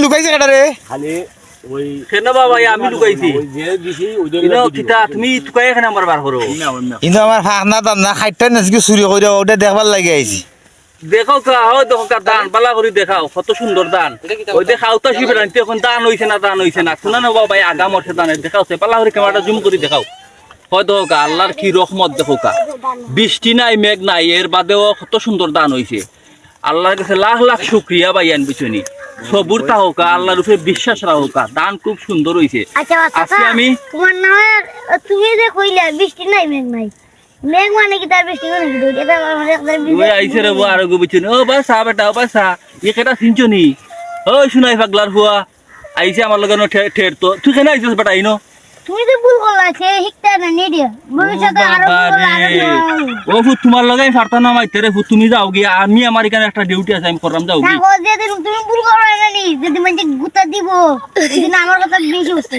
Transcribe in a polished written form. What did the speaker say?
লুকাইছে কেডা রে খালি ওই কেন বাবা আমি লুকাইছি ওই যে দিছি ওই যে ইনো কিতা তুমি তুকাই এখানে আমার বার করো কিন্তু আমার ফাঁকনা দান্না খাইটা নাকি চুরি করে ওটা দেখবার লাগে আইছি দেখাও কা হয় দেখো কা দান বালা করে দেখাও কত সুন্দর দান ওই দেখাও তো শিবের আনতে এখন দান হইছে না শুনা না বাবা আগা মরছে দানের দেখাও সে পালা করে ক্যামেরাটা জুম করে দেখাও হয় দেখো কা আল্লাহর কি রহমত দেখো কা বৃষ্টি নাই মেঘ নাই এর বাদেও কত সুন্দর দান হইছে আল্লাহর কাছে লাখ লাখ শুকরিয়া ভাইয়ান বিচনি সবুর তাহকা আল্লাহর উপরে বিশ্বাস রাখোকা দান খুব সুন্দর হইছে আজকে আমি তোমার নামে তুমি যে কইলা বৃষ্টি নাই মেঘ নাই মেঘ মানে কি তার বৃষ্টি করে কি এটা আমার একটা ওই আইছে রে আর গো বিচনি ও বাসা বেটা ও বাসা একেটা সিনচনি ওই শুনাই পাগলার হুয়া আইছে আমার লগে ঠের তো তুই কেন আইছিস বেটা ইনো তুমি তো ভুল করলা সে শিখতে না নিডিয়া ভবিষ্যতে আরো ও ফুট তোমার লগে আমি পারতাম না মাইতে রে ফুট তুমি যাও গিয়া আমি আমার এখানে একটা ডিউটি আছে আমি করলাম যাও না গো যে তুমি ভুল করো না নি যদি মানে গুতা দিব সেদিন আমার কথা বেশি বুঝতে